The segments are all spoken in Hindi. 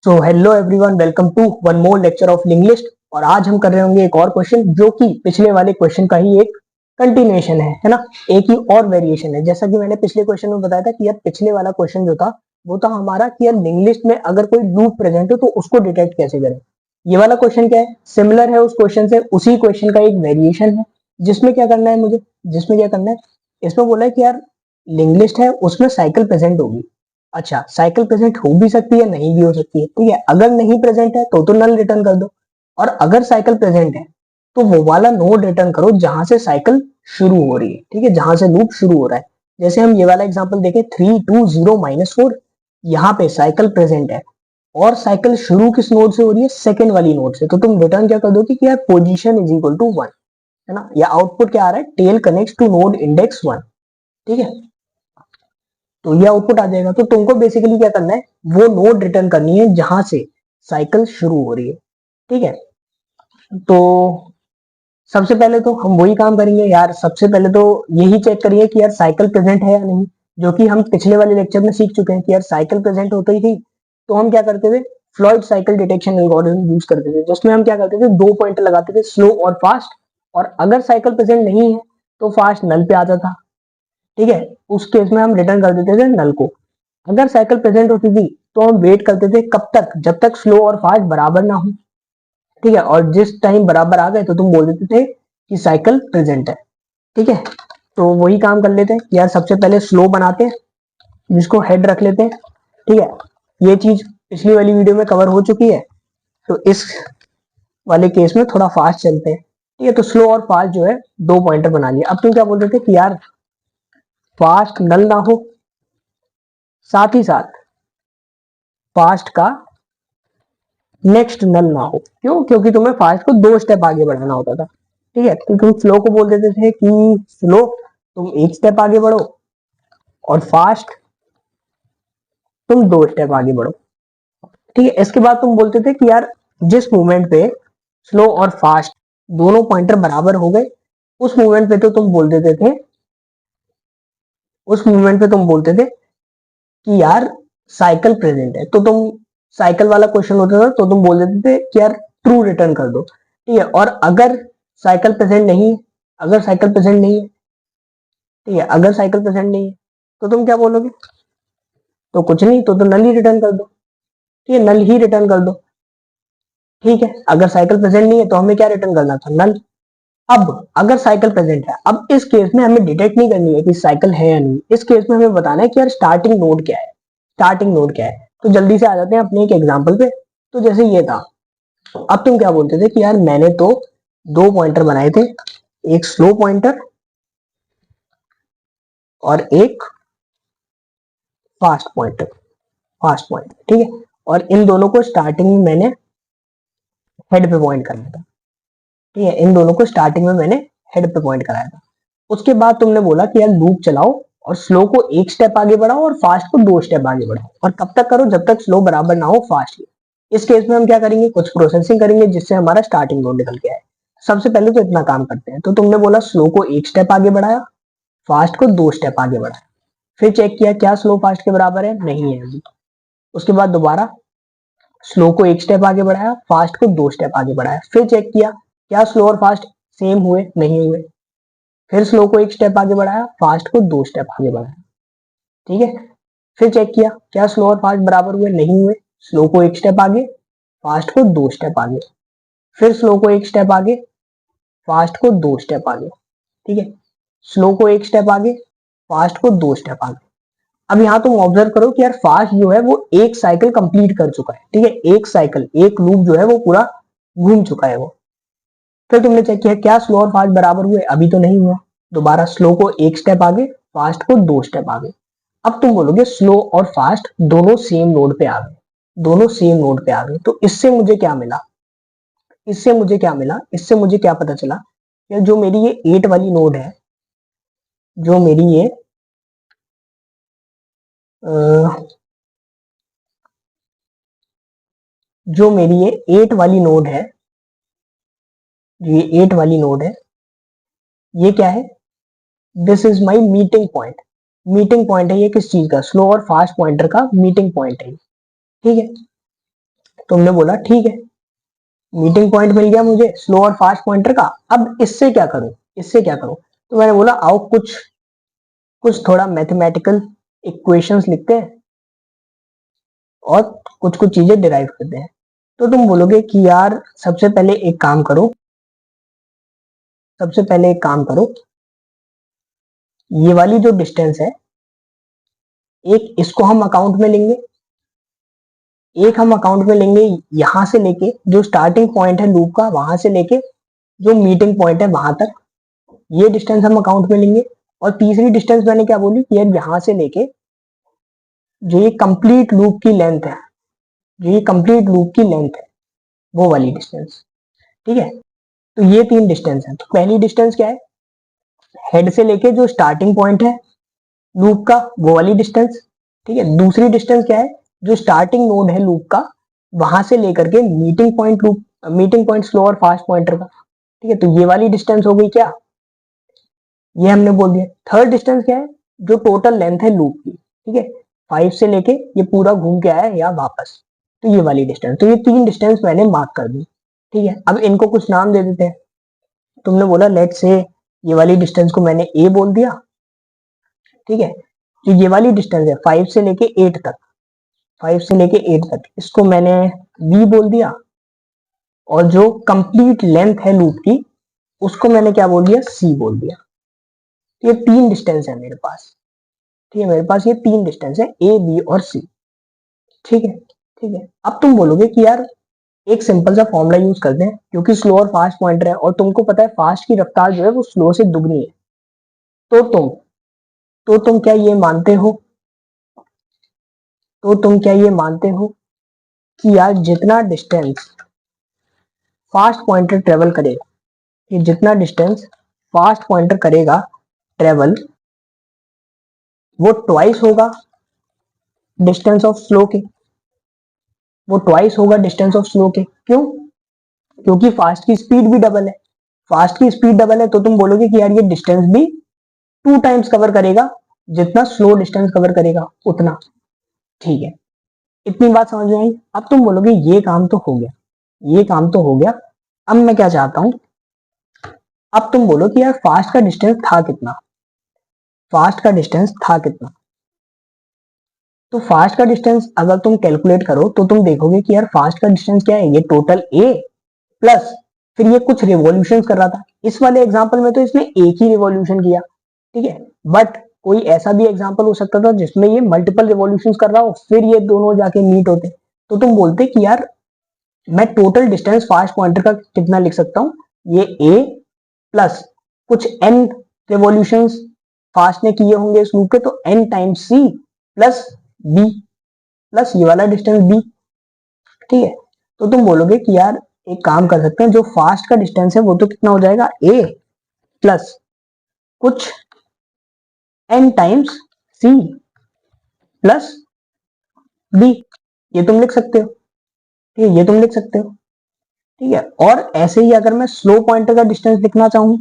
So hello everyone, welcome to one more lecture of linguist. और आज हम कर रहे होंगे एक और क्वेश्चन जो कि पिछले वाले क्वेश्चन का ही एक कंटिन्यूएशन है ना। एक ही और वेरिएशन है। जैसा कि मैंने पिछले क्वेश्चन में बताया था कि यार पिछले वाला क्वेश्चन जो था वो था हमारा कि यार लिंग्विस्ट में अगर कोई लूप प्रेजेंट हो तो उसको डिटेक्ट कैसे करें। ये वाला क्वेश्चन क्या है, सिमिलर है उस क्वेश्चन से, उसी क्वेश्चन का एक वेरिएशन है। जिसमें क्या करना है मुझे, जिसमें क्या करना है, इसमें बोला है कि यार लिंग्विस्ट है उसमें साइकिल प्रेजेंट होगी। अच्छा, साइकिल प्रेजेंट हो भी सकती है, नहीं भी हो सकती है। ठीक है, अगर नहीं प्रेजेंट है तो नल रिटर्न कर दो, और अगर साइकिल प्रेजेंट है तो वो वाला नोड रिटर्न करो जहां से साइकिल शुरू हो रही है। ठीक है, जहां से लूप शुरू हो रहा है। जैसे हम ये वाला एग्जांपल देखें 3 2 0 -4, यहाँ पे साइकिल प्रेजेंट है और साइकिल शुरू किस नोड से हो रही है, सेकंड वाली नोड से। तो तुम रिटर्न क्या कर दोगे कि यार पोजीशन इज इक्वल टू 1, है ना। या आउटपुट क्या आ रहा है, tail connects to node index 1। ठीक है, तो ये आउटपुट आ जाएगा। तो तुमको बेसिकली क्या करना है, वो नोड रिटर्न करनी है जहां से साइकिल शुरू हो रही है। ठीक है, तो सबसे पहले तो हम वही काम करेंगे यार। सबसे पहले तो यही चेक करिए कि यार साइकिल प्रेजेंट है या नहीं, जो कि हम पिछले वाले लेक्चर में सीख चुके हैं कि यार साइकिल प्रेजेंट होती ही थी तो हम क्या करते थे, Floyd cycle detection algorithm use करते थे, जिसमें हम क्या करते थे, 2 पॉइंटर लगाते थे, स्लो और फास्ट। और अगर साइकिल प्रेजेंट नहीं है तो फास्ट नल पे आता था। ठीक है, उस केस में हम रिटर्न कर देते थे नल को। अगर साइकिल प्रेजेंट होती थी तो हम वेट करते थे कब तक, जब तक स्लो और फास्ट बराबर ना हो। ठीक है, और जिस टाइम बराबर आ गए तो तुम बोल देते थे कि साइकिल प्रेजेंट है। ठीक है, तो वही काम कर लेते हैं यार। सबसे पहले स्लो बनाते हैं जिसको हेड रख लेते हैं। ठीक है, ये चीज पिछली वाली वीडियो में कवर हो चुकी है, तो इस वाले केस में थोड़ा फास्ट चलते हैं। ठीक है, तो स्लो और फास्ट जो है 2 पॉइंटर बना लिया। अब तुम क्या बोल रहे थे कि यार फास्ट नल ना हो, साथ ही साथ फास्ट का नेक्स्ट नल ना हो। क्यों? क्योंकि तुम्हें फास्ट को 2 स्टेप आगे बढ़ाना होता था। ठीक है, तो तुम स्लो को बोल देते थे कि स्लो तुम 1 स्टेप आगे बढ़ो और फास्ट तुम 2 स्टेप आगे बढ़ो। ठीक है, इसके बाद तुम बोलते थे कि यार जिस मूवमेंट पे स्लो और फास्ट दोनों पॉइंटर बराबर हो गए, उस मूवमेंट पे तो तुम बोल देते थे, उस मूवमेंट पे तुम बोलते थे कि यार साइकिल प्रेजेंट है। तो तुम साइकिल वाला क्वेश्चन होता था तो तुम बोल देते थे कि यार ट्रू रिटर्न कर दो। ठीक है, और अगर साइकिल प्रेजेंट नहीं, अगर साइकिल प्रेजेंट नहीं है, ठीक है, अगर साइकिल प्रेजेंट नहीं है तो तुम क्या बोलोगे, तो कुछ नहीं, तो नल ही रिटर्न कर दो। ठीक है, नल ही रिटर्न कर दो। ठीक है, अगर साइकिल प्रेजेंट नहीं है तो हमें क्या रिटर्न करना था, नल। अब अगर साइकिल प्रेजेंट है, अब इस केस में हमें डिटेक्ट नहीं करनी है कि साइकिल है या नहीं। इस केस में हमें बताना है कि यार स्टार्टिंग नोड क्या है, स्टार्टिंग नोड क्या है। तो जल्दी से आ जाते हैं अपने एक एग्जांपल पे। तो जैसे ये था, अब तुम क्या बोलते थे कि यार मैंने तो 2 पॉइंटर बनाए थे, एक स्लो पॉइंटर और एक फास्ट पॉइंटर, फास्ट पॉइंटर। ठीक है, और इन दोनों को स्टार्टिंग में मैंने हेड पे पॉइंट करना था। ठीक है, इन दोनों को स्टार्टिंग में मैंने हेड पे पॉइंट कराया था। उसके बाद तुमने बोला कि यार लूप चलाओ और स्लो को 1 स्टेप आगे बढ़ाओ और फास्ट को 2 स्टेप आगे बढ़ाओ, और कब तक करो, जब तक स्लो बराबर ना हो फास्ट के। इस केस में हम क्या करेंगे, कुछ प्रोसेसिंग करेंगे जिससे हमारा स्टार्टिंग नोड निकल के आए। सबसे पहले तो इतना काम करते हैं। तो तुमने बोला स्लो को 1 स्टेप आगे बढ़ाया, फास्ट को 2 स्टेप आगे बढ़ाया, फिर चेक किया क्या स्लो फास्ट के बराबर है, नहीं है अभी। उसके बाद दोबारा स्लो को 1 स्टेप आगे बढ़ाया, फास्ट को 2 स्टेप आगे बढ़ाया, फिर चेक किया क्या स्लो और फास्ट सेम हुए, नहीं हुए। फिर स्लो को 1 स्टेप आगे बढ़ाया, फास्ट को 2 स्टेप आगे बढ़ाया। ठीक है, फिर चेक किया क्या स्लो और फास्ट बराबर हुए, नहीं हुए। स्लो को 1 स्टेप आगे, फास्ट को 2 स्टेप आगे, फिर स्लो को 1 स्टेप आगे, फास्ट को 2 स्टेप आगे। ठीक है, स्लो को 1 स्टेप आगे, फास्ट को 2 स्टेप आगे। अब यहाँ तुम ऑब्जर्व करो कि यार फास्ट जो है वो एक साइकिल कंप्लीट कर चुका है। ठीक है, एक साइकिल, एक लूप जो है वो पूरा घूम चुका है वो। फिर तुमने चेक किया क्या स्लो और फास्ट बराबर हुए, अभी तो नहीं हुआ। दोबारा स्लो को 1 स्टेप आगे, फास्ट को 2 स्टेप आगे। अब तुम बोलोगे स्लो और फास्ट दोनों सेम नोड पे आ गए, दोनों सेम नोड पे आ गए। तो इससे मुझे क्या मिला, इससे मुझे क्या मिला, इससे मुझे क्या पता चला, कि जो मेरी ये 8 वाली नोड है, जो मेरी ये जो मेरी ये 8 वाली नोड है, जो ये 8 वाली नोड है, ये क्या है, this is my meeting point. Meeting point है ये किस चीज का, स्लो और फास्ट पॉइंटर का मीटिंग पॉइंट है। ठीक है, तुमने बोला ठीक है, मीटिंग पॉइंट मिल गया मुझे स्लो और फास्ट पॉइंटर का, अब इससे क्या करूं, इससे क्या करूं? तो मैंने बोला आओ कुछ कुछ थोड़ा मैथमेटिकल इक्वेशंस लिखते हैं और कुछ कुछ चीजें डिराइव करते हैं। तो तुम बोलोगे कि यार सबसे पहले एक काम करो, सबसे पहले एक काम करो, ये वाली जो डिस्टेंस है, एक इसको हम अकाउंट में लेंगे, एक हम अकाउंट में लेंगे यहां से लेके जो स्टार्टिंग पॉइंट है लूप का, वहां से लेके जो मीटिंग पॉइंट है वहां तक, ये डिस्टेंस हम अकाउंट में लेंगे। और तीसरी डिस्टेंस मैंने क्या बोली कि यार यहां से लेके जो ये कंप्लीट लूप की लेंथ है, जो ये कंप्लीट लूप की लेंथ है, वो वाली डिस्टेंस। ठीक है, तो ये तीन डिस्टेंस है। तो पहली डिस्टेंस क्या है, हेड से लेके जो स्टार्टिंग पॉइंट है लूप का, वो वाली डिस्टेंस। ठीक है, दूसरी डिस्टेंस क्या है, जो स्टार्टिंग नोड है लूप का, वहां से लेकर के meeting point loop, meeting point slow और फास्ट पॉइंटर का। ठीक है, तो ये वाली डिस्टेंस हो गई क्या, ये हमने बोल दिया। थर्ड डिस्टेंस क्या है, जो टोटल लेंथ है लूप की। ठीक है, 5 से लेके ये पूरा घूम के आया या वापस, तो ये वाली डिस्टेंस। तो ये तीन डिस्टेंस मैंने मार्क कर दी। ठीक है, अब इनको कुछ नाम दे देते हैं। तुमने बोला लेट से ये वाली डिस्टेंस को मैंने ए बोल दिया। ठीक है, जो ये वाली डिस्टेंस है 5 से लेके 8 तक, 5 से लेके 8 तक, इसको मैंने बी बोल दिया। और जो कंप्लीट लेंथ है लूप की, उसको मैंने क्या बोल दिया, सी बोल दिया। तो ये तीन डिस्टेंस है मेरे पास। ठीक है, मेरे पास ये तीन डिस्टेंस है, ए बी और सी। ठीक है, ठीक है। अब तुम बोलोगे कि यार एक सिंपल सा फॉर्मूला यूज करते हैं, क्योंकि स्लो और फास्ट पॉइंटर है और तुमको पता है फास्ट की रफ्तार जो है वो स्लो से दुगनी है। तो तुम क्या ये मानते हो, तो तुम क्या ये मानते हो कि यार जितना डिस्टेंस फास्ट पॉइंटर ट्रेवल करेगा, ये जितना डिस्टेंस फास्ट पॉइंटर करेगा ट्रेवल, वो ट्वाइस होगा डिस्टेंस ऑफ स्लो के, वो ट्वाइस होगा डिस्टेंस ऑफ स्लो के। क्यों? क्योंकि फास्ट की स्पीड भी डबल है, फास्ट की स्पीड डबल है, तो तुम बोलोगे कि यार ये डिस्टेंस भी 2 टाइम्स कवर करेगा, जितना स्लो डिस्टेंस कवर करेगा उतना। ठीक है, इतनी बात समझ में आई। अब तुम बोलोगे ये काम तो हो गया, ये काम तो हो गया, अब मैं क्या चाहता हूं, अब तुम बोलो कि यार फास्ट का डिस्टेंस था कितना, फास्ट का डिस्टेंस था कितना। तो फास्ट का डिस्टेंस अगर तुम कैलकुलेट करो तो तुम देखोगे कि यार फास्ट का डिस्टेंस क्या है, ये टोटल ए प्लस फिर ये कुछ रिवॉल्यूशन कर रहा था। इस वाले एग्जांपल में तो इसने एक ही रिवॉल्यूशन किया। ठीक है, बट कोई ऐसा भी एग्जांपल हो सकता था जिसमें ये मल्टीपल रिवॉल्यूशंस कर रहा हो, फिर ये दोनों जाके मीट होते। तो तुम बोलते कि यार मैं टोटल डिस्टेंस फास्ट पॉइंटर का कितना लिख सकता हूं, ये ए प्लस कुछ एन रिवॉल्यूशंस फास्ट ने किए होंगे इस लूप के, तो N times C plus B plus ये वाला डिस्टेंस बी। ठीक है, तो तुम बोलोगे कि यार एक काम कर सकते हैं, जो फास्ट का डिस्टेंस है वो तो कितना हो जाएगा, ए प्लस कुछ N times C plus B, ये तुम लिख सकते हो। ठीक है, ये तुम लिख सकते हो। ठीक है, और ऐसे ही अगर मैं स्लो पॉइंटर का डिस्टेंस लिखना चाहूं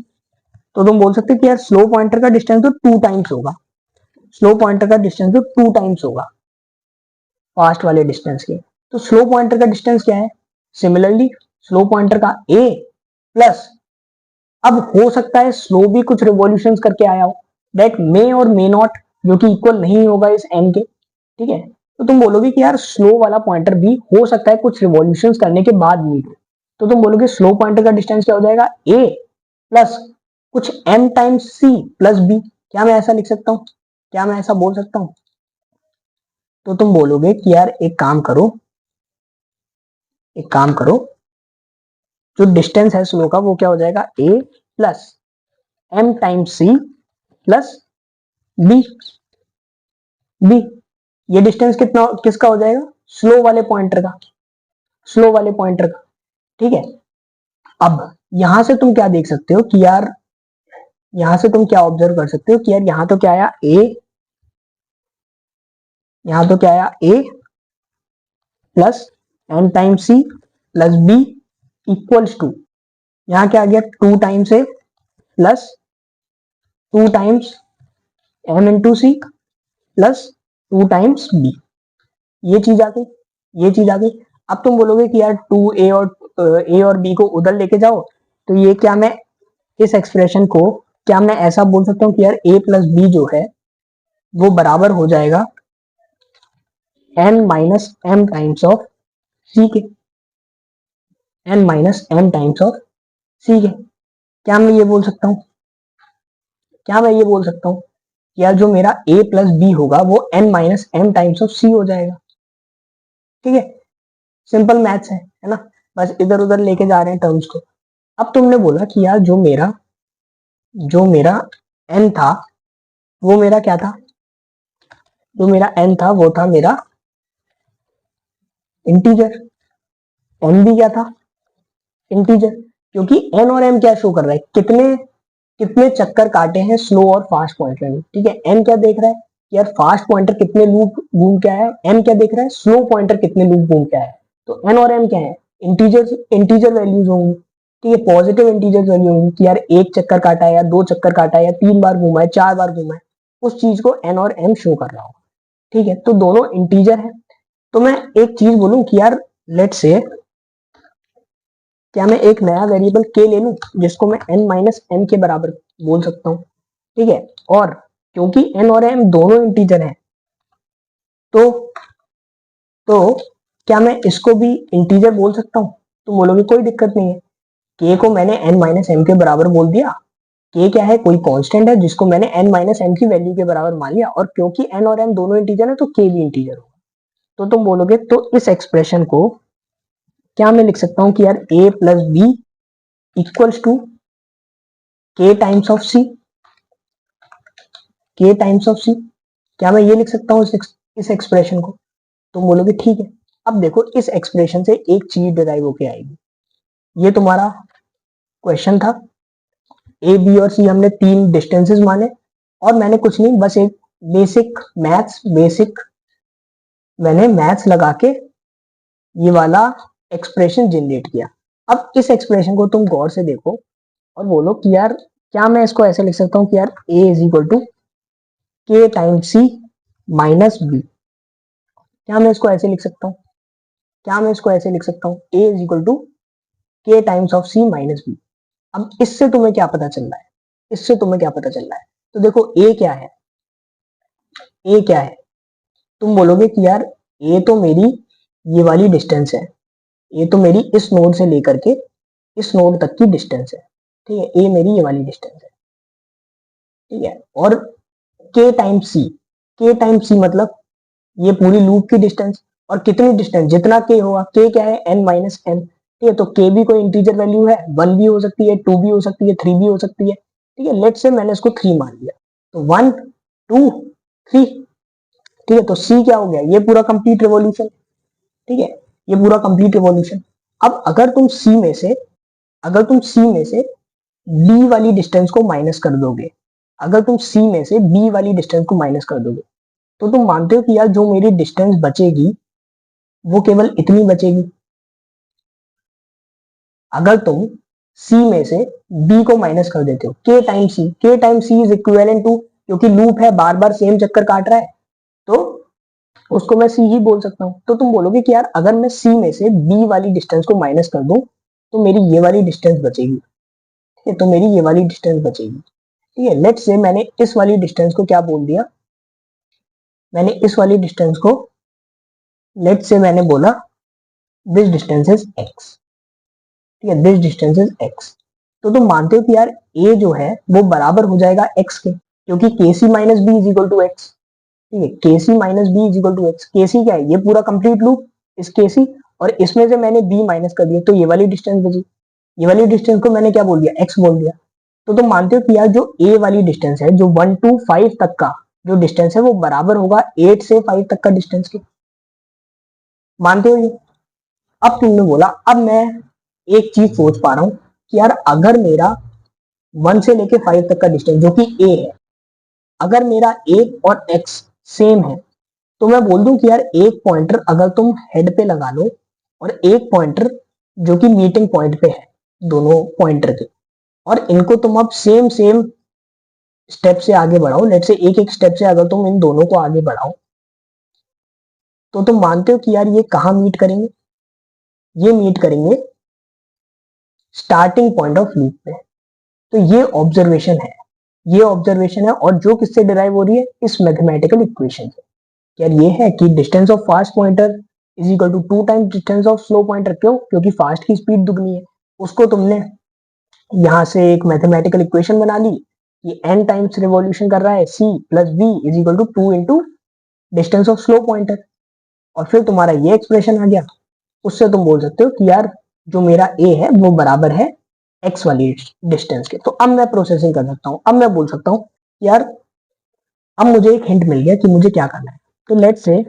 तो तुम बोल सकते हो कि यार स्लो पॉइंटर का डिस्टेंस तो 2 टाइम्स होगा, स्लो पॉइंटर का डिस्टेंस तो 2 टाइम्स होगा फास्ट वाले डिस्टेंस के। तो स्लो पॉइंटर का डिस्टेंस क्या है, सिमिलरली स्लो पॉइंटर का ए प्लस, अब हो सकता है स्लो भी कुछ रिवॉल्यूशंस करके आया हो, दैट मे और मे नॉट, जो कि इक्वल नहीं होगा इस एन के। ठीक है, तो तुम बोलोगे कि यार स्लो वाला पॉइंटर भी हो सकता है कुछ रिवॉल्यूशंस करने के बाद मीट हो। तो तुम बोलोगे स्लो पॉइंटर का डिस्टेंस क्या हो जाएगा, ए प्लस कुछ M times C plus B. क्या मैं ऐसा लिख सकता हूँ, क्या मैं ऐसा बोल सकता हूँ? तो तुम बोलोगे कि यार एक काम करो, एक काम करो, जो डिस्टेंस है स्लो का वो क्या हो जाएगा, A plus M times C plus B. B, ये डिस्टेंस कितना किसका हो जाएगा, स्लो वाले पॉइंटर का, स्लो वाले पॉइंटर का। ठीक है, अब यहां से तुम क्या देख सकते हो कि यार, यहां से तुम क्या ऑब्जर्व कर सकते हो कि यार यहां तो क्या आया ए, यहां तो क्या आया A plus N times C plus B equals to, यहां क्या आ गया 2 times A plus 2 times M into C plus 2 times B. ये चीज आ गई, ये चीज आ गई। अब तुम बोलोगे कि यार 2a और b को उधर लेके जाओ, तो ये क्या मैं इस एक्सप्रेशन को क्या मैं ऐसा बोल सकता हूँ कि यार a प्लस बी जो है वो बराबर हो जाएगा n minus m times of c के, n minus m times of c के। क्या मैं ये बोल सकता हूँ, क्या मैं ये बोल सकता हूँ यार जो मेरा a प्लस बी होगा वो n minus m times of c हो जाएगा। ठीक है, सिंपल मैथ्स है ना, बस इधर उधर लेके जा रहे हैं टर्म्स को। अब तुमने बोला कि यार जो मेरा n था वो मेरा क्या था, जो मेरा n था वो था मेरा इंटीजर, n भी क्या था इंटीजर, क्योंकि n और m क्या शो कर रहा है, कितने कितने चक्कर काटे हैं स्लो और फास्ट पॉइंटर ने। ठीक है, n क्या देख रहा है कि यार फास्ट पॉइंटर कितने लूप घूम के आया है, m क्या देख रहा है स्लो पॉइंटर कितने लूप घूम के आया है। तो n और m क्या है, इंटीजर वैल्यूज होंगी। ठीक है, पॉजिटिव इंटीजर वैल्यू होंगी कि यार एक चक्कर काटा है या दो चक्कर काटा है या 3 बार घुमा है 4 बार घुमा है, उस चीज को n और m शो कर रहा होगा। ठीक है, तो दोनों इंटीजर है। तो मैं एक चीज बोलूं कि यार लेट से क्या मैं एक नया वेरिएबल k ले लूं जिसको मैं n माइनस m के बराबर बोल सकता हूँ। ठीक है, और क्योंकि n और m दोनों इंटीजर हैं तो तो क्या मैं इसको भी इंटीजर बोल सकता हूँ। तो बोलोगे कोई दिक्कत नहीं है, k को मैंने n माइनस m के बराबर बोल दिया। k क्या है, कोई कांस्टेंट है जिसको मैंने n माइनस m की वैल्यू के बराबर मान लिया, और क्योंकि n और m दोनों इंटीजर है तो k भी इंटीजर होगा। तो तुम बोलोगे तो इस एक्सप्रेशन को क्या मैं लिख सकता हूँ कि यार a plus B equals to k times of c, k times of c। क्या मैं ये लिख सकता हूँ इस एक्सप्रेशन को। तुम बोलोगे ठीक है। अब देखो इस एक्सप्रेशन से एक चीज डिराइव होके आएगी, ये तुम्हारा क्वेश्चन था, ए बी और सी हमने 3 डिस्टेंसेस माने, और मैंने कुछ नहीं बस एक बेसिक मैंने मैथ्स लगा के ये वाला एक्सप्रेशन जनरेट किया। अब इस एक्सप्रेशन को तुम गौर से देखो और बोलो कि यार क्या मैं इसको ऐसे लिख सकता हूँ कि यार a is equal to K times C minus B. क्या मैं इसको ऐसे लिख सकता हूँ, क्या मैं इसको ऐसे लिख सकता हूँ a is equal to K times of C minus B. अब इससे तुम्हें क्या पता चल रहा है, इससे तुम्हें क्या पता चल रहा है, तो देखो a क्या है, a क्या है, तुम बोलोगे कि यार a तो मेरी ये वाली डिस्टेंस है, ये तो मेरी इस नोड से लेकर के इस नोड तक की डिस्टेंस है। ठीक है, a मेरी ये वाली डिस्टेंस है। ठीक है, और के टाइम्स सी मतलब ये पूरी लूप की डिस्टेंस, और कितनी डिस्टेंस जितना k होगा, k क्या है n माइनस m। ठीक है, तो k भी कोई इंटीजर वैल्यू है, 1 भी हो सकती है, 2 भी हो सकती है, 3 भी हो सकती है। ठीक है, लेट से मैंने इसको 3 मान लिया, तो 1 2 3। ठीक है, तो c क्या हो गया, ये पूरा कंप्लीट रिवॉल्यूशन। ठीक है, ये पूरा कंप्लीट रिवॉल्यूशन। अब अगर तुम c में से b वाली डिस्टेंस को माइनस कर दोगे, अगर तुम c में से b वाली डिस्टेंस को माइनस कर दोगे, तो तुम मानते हो कि यार जो मेरी डिस्टेंस बचेगी वो केवल इतनी बचेगी। अगर तुम c में से b को माइनस कर देते हो, k time c is equivalent to, क्योंकि लूप है बार बार सेम चक्कर काट रहा है तो उसको मैं c ही बोल सकता हूँ। तो तुम बोलोगे कि यार अगर मैं c में से b वाली डिस्टेंस को माइनस कर दूं तो मेरी ये वाली डिस्टेंस बचेगी। ठीक है, तो मेरी ये वाली डिस्टेंस बचेगी। ठीक है, लेट से मैंने इस वाली डिस्टेंस को क्या बोल दिया, मैंने इस वाली डिस्टेंस को लेट से मैंने बोला दिस डिस्टेंस इज x। ठीक है, दिस डिस्टेंस इज x। तो तुम मानते हो कि यार a जो है वो बराबर हो जाएगा x के, क्योंकि kc minus B is equal to X. ठीक है, kc minus B is equal to X, kc क्या है, ये पूरा कंप्लीट लूप इस kc, और इसमें से मैंने b माइनस कर दिया तो ये वाली डिस्टेंस बची, ये वाली डिस्टेंस को मैंने क्या बोल दिया, x बोल दिया। तो तुम मानते हो कि यार जो a वाली डिस्टेंस है, जो 1 to 5 तक का जो डिस्टेंस है वो बराबर होगा 8 से 5 तक का डिस्टेंस के। मानते हो ये। अब तुमने बोला, अब मैं एक चीज सोच पा रहा हूं कि यार अगर मेरा 1 से लेके 5 तक का डिस्टेंस जो कि a है, अगर मेरा a और x सेम है, तो मैं बोल दूं कि यार एक पॉइंटर अगर तुम हेड पे लगा लो और एक पॉइंटर जो कि मीटिंग पॉइंट पे है दोनों पॉइंटर के, और इनको तुम अब सेम सेम स्टेप से आगे बढ़ाओ, लेट से एक एक स्टेप से अगर तुम इन दोनों को आगे बढ़ाओ, तो तुम मानते हो कि यार ये कहाँ मीट करेंगे, ये मीट करेंगे स्टार्टिंग पॉइंट ऑफ लूप पे। तो ये ऑब्जर्वेशन है, ये ऑब्जर्वेशन है, और जो किससे डिराइव हो रही है, इस मैथमेटिकल इक्वेशन से। यार ये है कि distance of fast pointer is equal to 2 times distance of slow pointer. क्यों? क्योंकि फास्ट की स्पीड दुगनी है। उसको तुमने यहां से एक मैथमेटिकल इक्वेशन बना ली कि n टाइम्स रिवॉल्यूशन कर रहा है c plus v is equal to 2 into distance of slow pointer, और फिर तुम्हारा ये एक्सप्रेशन आ गया। उससे तुम बोल सकते हो कि यार जो मेरा a है वो बराबर है x वाली डिस्टेंस के। तो अब मैं प्रोसेसिंग कर सकता हूं, अब मैं बोल सकता हूं यार अब मुझे एक हिंट मिल गया कि मुझे क्या करना है। तो लेट्स से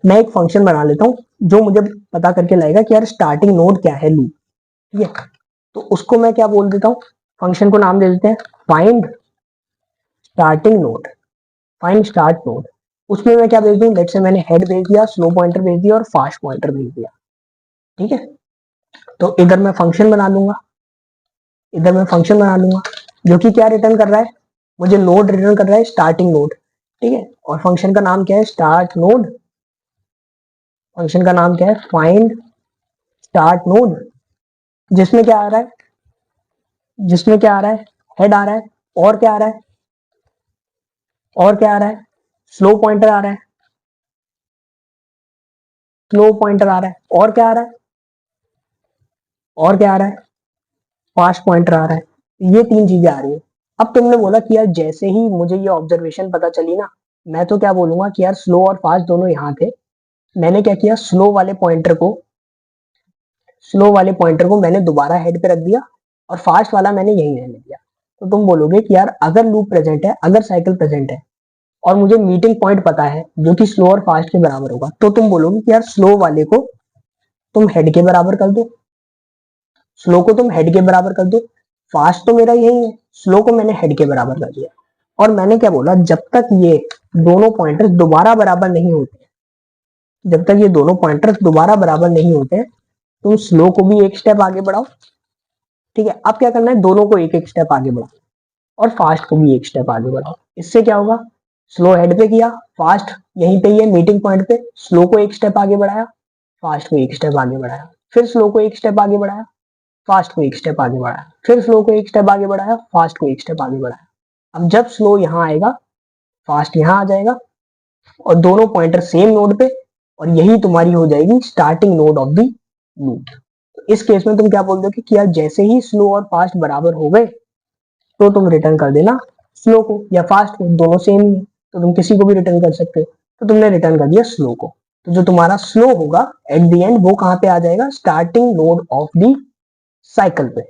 मैं एक फंक्शन बना लेता हूं जो मुझे पता करके लाएगा कि यार स्टार्टिंग नोड क्या है लूप, ठीक है। तो उसको मैं क्या बोल देता हूँ, फंक्शन को नाम दे देते हैं find starting node, find start node. उसमें मैं क्या भेज दूं, लेट्स से मैंने हेड भेज दिया, स्लो पॉइंटर भेज दिया और फास्ट पॉइंटर भेज दिया, ठीक है। तो इधर मैं फंक्शन बना लूंगा, इधर मैं फंक्शन बना लूंगा जो कि क्या रिटर्न कर रहा है, मुझे नोड रिटर्न कर रहा है स्टार्टिंग नोड, ठीक है। और फंक्शन का नाम क्या है, स्टार्ट नोड। फंक्शन का नाम क्या है, फाइंड स्टार्ट नोड। जिसमें क्या आ रहा है, जिसमें क्या आ रहा है, हेड आ रहा है, और क्या आ रहा है, और क्या आ रहा है, स्लो पॉइंटर आ रहा है, स्लो पॉइंटर आ रहा है, और क्या आ रहा है, और क्या आ रहा है, फास्ट पॉइंटर आ रहा है। ये तीन चीजें आ रही है। अब तुमने बोला कि यार जैसे ही मुझे ये ऑब्जर्वेशन पता चली ना, मैं तो क्या बोलूंगा कि यार स्लो और फास्ट दोनों यहाँ थे। मैंने क्या किया, स्लो वाले पॉइंटर को मैंने दोबारा हेड पे रख दिया और फास्ट वाला मैंने यहीं रहने दिया। तो तुम बोलोगे कि यार अगर लूप प्रेजेंट है, अगर साइकिल प्रेजेंट है और मुझे मीटिंग पॉइंट पता है जो कि स्लो और फास्ट के बराबर होगा, तो तुम बोलोगे कि यार स्लो वाले को तुम हेड के बराबर कर दो, स्लो को तुम हेड के बराबर कर दो। फास्ट तो मेरा यही है, स्लो को मैंने हेड के बराबर कर दिया। और मैंने क्या बोला, जब तक ये दोनों पॉइंटर्स दोबारा बराबर नहीं होते, जब तक ये दोनों पॉइंटर्स दोबारा बराबर नहीं होते, तुम स्लो को भी एक स्टेप आगे बढ़ाओ, ठीक है। अब क्या करना है, दोनों को एक एक स्टेप आगे बढ़ाओ और फास्ट को भी एक स्टेप आगे बढ़ाओ। इससे क्या होगा, स्लो हेड पे किया, फास्ट यहीं पे ही है मीटिंग पॉइंट पे, स्लो को एक स्टेप आगे बढ़ाया, फास्ट को एक स्टेप आगे बढ़ाया, फिर स्लो को एक स्टेप आगे बढ़ाया, फास्ट को एक स्टेप आगे बढ़ाया, फिर स्लो को एक स्टेप आगे बढ़ाया, फास्ट को एक स्टेप आगे बढ़ाया। अब जब स्लो यहाँ आएगा, फास्ट यहाँ आ जाएगा और दोनों पॉइंटर सेम नोड पे, और यही तुम्हारी हो जाएगी starting node of the loop. तो इस केस में तुम क्या बोल दोगे कि यार जैसे ही स्लो और फास्ट बराबर हो गए तो तुम रिटर्न कर देना स्लो को या फास्ट को, दोनों सेम ही है तो तुम किसी को भी रिटर्न कर सकते हो। तो तुमने रिटर्न कर दिया स्लो को। तो जो तुम्हारा स्लो होगा एट द एंड वो कहां पे आ जाएगा, starting node of the cycle पे।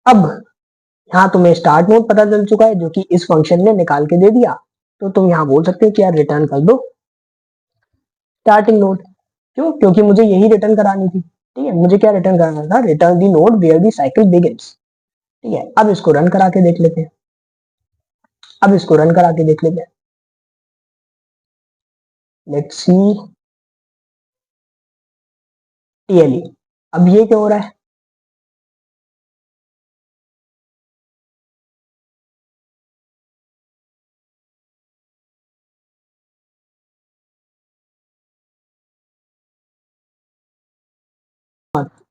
अब यहाँ तुम्हें स्टार्ट नोड पता चल चुका है जो कि इस फंक्शन ने निकाल के दे दिया। तो तुम यहाँ बोल सकते हो कि यार रिटर्न कर दो स्टार्टिंग नोड। क्यों? क्योंकि मुझे यही रिटर्न करानी थी, ठीक है। मुझे क्या रिटर्न करना था, return the node where the cycle begins, ठीक है। अब इसको रन करा के देख लेते हैं, अब इसको रन करा के देख लेते हैं। Let's see TLE. अब ये क्या हो रहा है,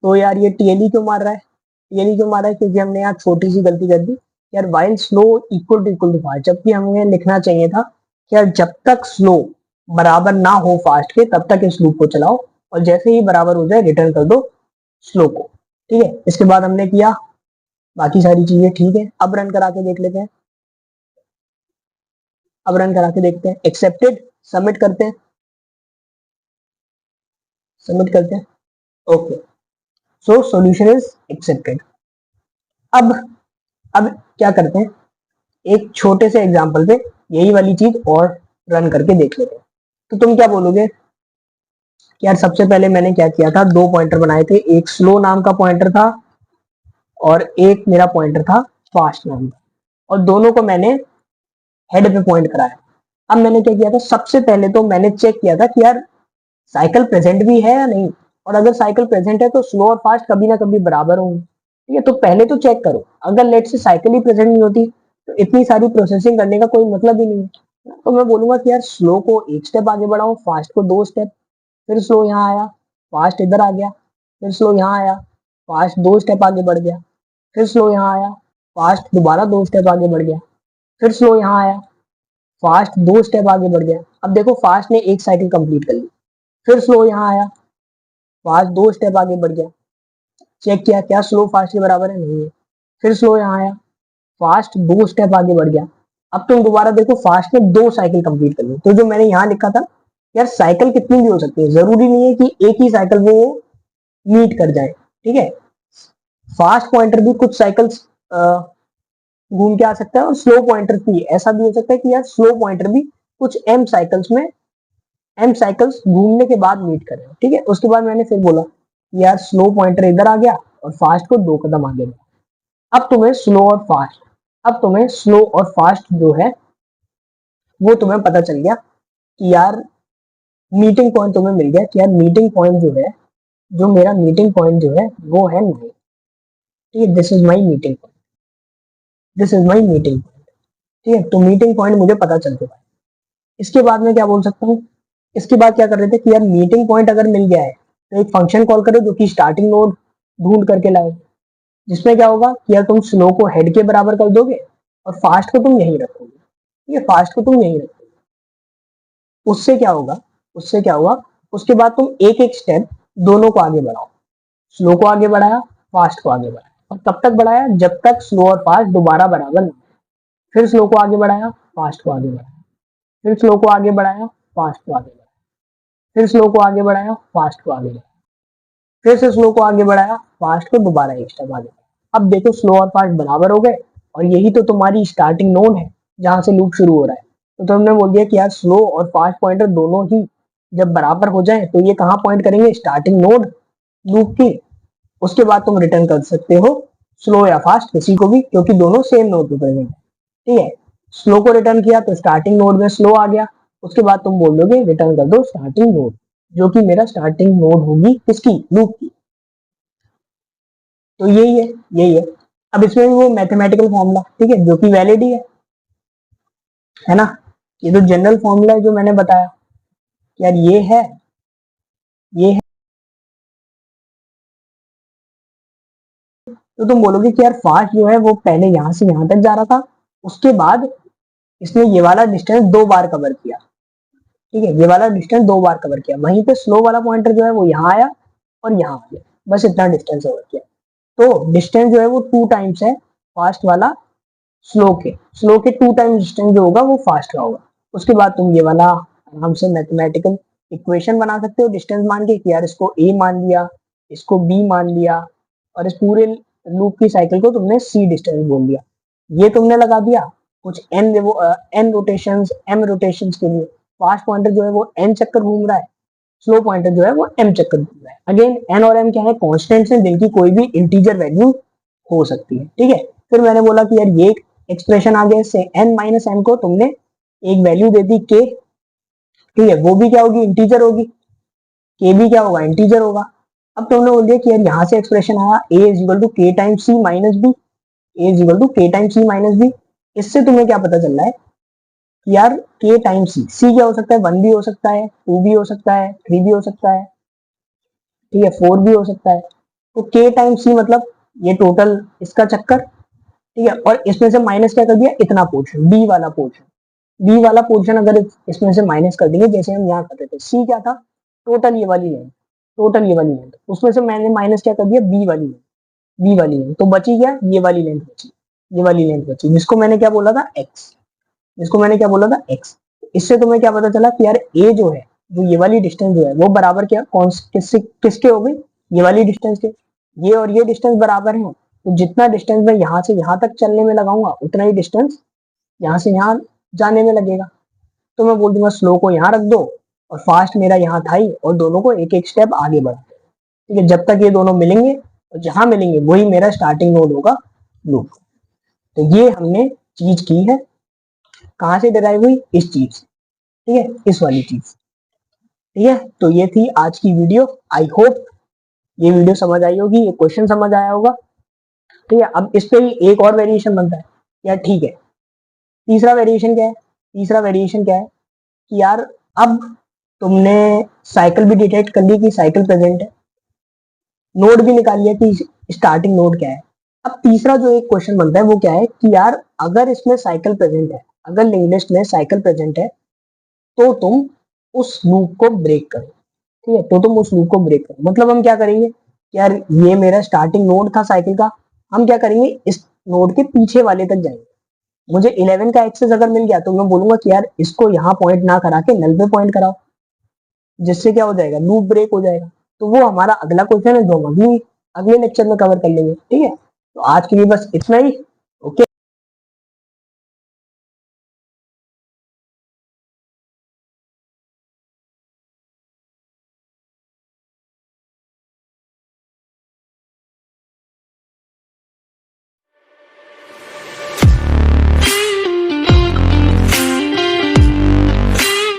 तो यार ये टीएलई क्यों मार रहा है, टीएलई क्यों मार रहा है, क्योंकि हमने यहाँ छोटी सी गलती कर दी यार, while slow equal to fast, जबकि हमें लिखना चाहिए था कि यार जब तक स्लो बराबर ना हो फास्ट के तब तक इस लूप को चलाओ, और जैसे ही बराबर हो जाए रिटर्न कर दो स्लो को, ठीक है। इसके बाद हमने किया बाकी सारी चीजें, ठीक है। अब रन करा के देख लेते हैं, अब रन करा के देखते हैं, एक्सेप्टेड, सबमिट करते हैं, सबमिट करते हैं, okay. So solution is accepted. अब अब क्या करते हैं, एक छोटे से एग्जांपल पे यही वाली चीज और रन करके देख लेते हैं। तो तुम क्या बोलोगे कि यार सबसे पहले मैंने क्या किया था, दो पॉइंटर बनाए थे, एक स्लो नाम का पॉइंटर था और एक मेरा पॉइंटर था फास्ट नाम का, और दोनों को मैंने हेड पे पॉइंट कराया। अब मैंने क्या किया था, सबसे पहले तो मैंने चेक किया था कि यार साइकिल प्रेजेंट भी है या नहीं, और अगर साइकिल प्रेजेंट है तो स्लो और फास्ट कभी ना कभी बराबर होंगे, ठीक है। तो पहले तो चेक करो, अगर लेट से साइकिल ही प्रेजेंट नहीं होती तो इतनी सारी प्रोसेसिंग करने का कोई मतलब ही नहीं है। तो मैं बोलूंगा कि यार स्लो को एक स्टेप आगे बढ़ाओ, फास्ट को दो स्टेप, फिर स्लो यहाँ आया, फास्ट इधर आ गया, फिर स्लो यहाँ आया, फास्ट 2 स्टेप आगे बढ़ गया, फिर स्लो यहाँ आया, फास्ट दोबारा 2 स्टेप आगे बढ़ गया, फिर स्लो यहाँ आया, फास्ट 2 स्टेप आगे बढ़ गया। अब देखो फास्ट ने एक साइकिल कंप्लीट कर ली, फिर स्लो यहाँ आया, फास्ट 2 स्टेप आगे बढ़ गया, चेक किया क्या स्लो फास्ट के बराबर है, नहीं है, फिर स्लो यहाँ आया, फास्ट 2 स्टेप आगे बढ़ गया। अब तुम दोबारा देखो फास्ट ने 2 साइकिल कंप्लीट कर ली, तो जो मैंने यहाँ लिखा था यार साइकिल कितनी भी हो सकती है, जरूरी नहीं है कि एक ही साइकिल वो मीट कर जाए, ठीक है। फास्ट पॉइंटर भी कुछ साइकिल्स घूम के आ सकता है, और स्लो पॉइंटर भी ऐसा भी हो सकता है कि यार स्लो पॉइंटर भी कुछ एम साइकिल्स घूमने के बाद मीट कर रहे हैं, ठीक है। उसके बाद मैंने फिर बोला कि यार स्लो पॉइंटर इधर आ गया और फास्ट को 2 कदम आगे बढ़ा। अब तुम्हें स्लो और फास्ट जो है वो तुम्हें पता चल गया कि यार मीटिंग पॉइंट तुम्हें मिल गया कि यार मीटिंग पॉइंट जो है, जो मेरा मीटिंग पॉइंट जो है वो है 9, ठीक है। This is my meeting point, this is my meeting point, ठीक है। तो मीटिंग पॉइंट मुझे पता चल चुका है। इसके बाद में क्या बोल सकता हूँ, इसके बाद क्या कर रहे थे कि यार मीटिंग पॉइंट अगर मिल गया है तो एक फंक्शन कॉल करो जो कि स्टार्टिंग नोड ढूंढ करके लाए, जिसमें क्या होगा कि यार तुम स्लो को हेड के बराबर कर दोगे और फास्ट को तुम यहीं रखोगे, ठीक है, फास्ट को तुम यहीं रखोगे। उससे क्या होगा उसके बाद तुम एक एक स्टेप दोनों को आगे बढ़ाओ, स्लो को आगे बढ़ाया, फास्ट को आगे बढ़ाया, और तब तक बढ़ाया जब तक स्लो और फास्ट दोबारा बराबर ना हो। फिर स्लो को आगे बढ़ाया, फास्ट को आगे बढ़ाया, फिर स्लो को आगे बढ़ाया, फास्ट को आगे बढ़ाया, फिर स्लो को आगे बढ़ाया, फास्ट को आगे बढ़ाया, फिर से स्लो को आगे बढ़ाया, फास्ट को दोबारा एक स्टेप आगे बढ़ाया। अब देखो स्लो और फास्ट बराबर हो गए, और यही तो तुम्हारी स्टार्टिंग नोड है जहां से लूप शुरू हो रहा है। तो तुमने बोल दिया कि यार स्लो और फास्ट पॉइंटर दोनों ही जब बराबर हो जाए तो ये कहाँ पॉइंट करेंगे, स्टार्टिंग नोड लूप की। उसके बाद तुम रिटर्न कर सकते हो स्लो या फास्ट किसी को भी, क्योंकि दोनों सेम नोड पे प्रेजेंट है, ठीक है। स्लो को रिटर्न किया तो स्टार्टिंग नोड में स्लो आ गया, उसके बाद तुम बोल दोगे रिटर्न कर दो स्टार्टिंग नोड, जो कि मेरा स्टार्टिंग नोड होगी किसकी, लूप की। तो यही है। अब इसमें भी वो मैथमेटिकल फॉर्मूला, ठीक है, जो कि वैलिड ही है ना। ये तो जनरल फॉर्मूला है जो मैंने बताया यार, ये है। तो तुम बोलोगे कि यार फास्ट जो है वो पहले यहां से यहां तक जा रहा था, उसके बाद इसने ये वाला डिस्टेंस 2 बार कवर किया, ठीक है, ये वाला डिस्टेंस 2 बार कवर किया। वहीं पे स्लो वाला पॉइंटर जो है वो यहाँ आया और यहाँ आ गया, बस इतना डिस्टेंस कवर किया। तो डिस्टेंस जो है वो 2 टाइम्स है फास्ट वाला स्लो के 2 टाइम्स डिस्टेंस जो होगा वो फास्ट का होगा। उसके बाद तुम ये वाला आराम से मैथमेटिकल इक्वेशन बना सकते हो डिस्टेंस मान के कि यार इसको ए मान लिया, इसको बी मान लिया, और इस पूरे लूप की साइकिल को तुमने सी डिस्टेंस बोल दिया। ये तुमने लगा दिया कुछ एन रोटेशंस एम रोटेशंस के लिए। फास्ट पॉइंटर जो है वो एन चक्कर घूम रहा है, स्लो पॉइंटर जो है वो एम चक्कर घूम रहा है। अगेन एन और एम क्या है, कॉन्स्टेंट्स हैं जिनकी कोई भी इंटीजर वैल्यू हो सकती है, ठीक है। फिर मैंने बोला कि यार ये एक्सप्रेशन आ गया, इससे एन माइनस एम को तुमने एक वैल्यू दे दी के, ठीक है, वो भी क्या होगी, इंटीजर होगी, के भी क्या होगा, इंटीजर होगा। अब तुमने बोल दिया कि यार यहाँ से एक्सप्रेशन आया A is equal to K times C minus B, A is equal to K times C minus B. इससे तुम्हें क्या पता चल रहा है कि यार के टाइम्स सी क्या हो सकता है, 1 भी हो सकता है, 2 भी हो सकता है, 3 भी हो सकता है, ठीक है, 4 भी हो सकता है। तो के टाइम्स सी मतलब ये टोटल इसका चक्कर, ठीक है, और इसमें से माइनस क्या कर दिया, इतना पोर्शन, बी वाला पोर्शन अगर इसमें से माइनस कर देंगे, जैसे हम यहाँ करते थे, सी क्या था, टोटल ये वाली लेंथ, उसमें से मैंने माइनस क्या कर दिया, बी वाली लेंथ, तो बची क्या, ये वाली लेंथ बची, जिसको मैंने क्या बोला था एक्स। इससे तुम्हें क्या पता चला कि यार ए जो है, जो ये वाली डिस्टेंस जो है वो बराबर क्या कौन किसके हो गई, ये वाली डिस्टेंस के। ये और ये डिस्टेंस बराबर है, तो जितना डिस्टेंस मैं यहाँ से यहाँ तक चलने में लगाऊंगा उतना ही डिस्टेंस यहाँ से यहाँ जाने में लगेगा। तो मैं बोल दूंगा स्लो को यहाँ रख दो और फास्ट मेरा यहाँ था ही, और दोनों को एक एक स्टेप आगे बढ़ा, ठीक है, जब तक ये दोनों मिलेंगे, और जहां मिलेंगे वही मेरा स्टार्टिंग नोड होगा लूप। तो ये हमने चीज की है, कहां से डिराइव हुई, इस चीज से, ठीक है, इस वाली चीज, ठीक है। तो ये थी आज की वीडियो। आई होप ये वीडियो समझ आई होगी, ये क्वेश्चन समझ आया होगा, ठीक है। अब इस पे ही एक और वेरिएशन बनता है यार, ठीक है। तीसरा वेरिएशन क्या है कि यार अब तुमने साइकिल भी डिटेक्ट कर ली कि साइकिल प्रेजेंट है, नोड भी निकाल लिया कि स्टार्टिंग नोड क्या है। अब तीसरा जो एक क्वेश्चन बनता है वो क्या है कि यार अगर इसमें साइकिल प्रेजेंट है, अगर लिंक लिस्ट में साइकिल प्रेजेंट है, तो तुम उस लूप को ब्रेक करो। ठीक है, तो तुम उस लूप को ब्रेक करो, मतलब हम क्या करेंगे कि यार ये मेरा स्टार्टिंग नोड था साइकिल का, हम क्या करेंगे इस नोड के पीछे वाले तक जाएंगे। मुझे 11 का एक्सेस अगर मिल गया तो मैं बोलूंगा कि यार इसको यहाँ पॉइंट ना करा के नल पे पॉइंट कराओ, जिससे क्या हो जाएगा, लूप ब्रेक हो जाएगा। तो वो हमारा अगला क्वेश्चन है जो हम अगले लेक्चर में कवर कर लेंगे। ठीक है, तो आज के लिए बस इतना ही।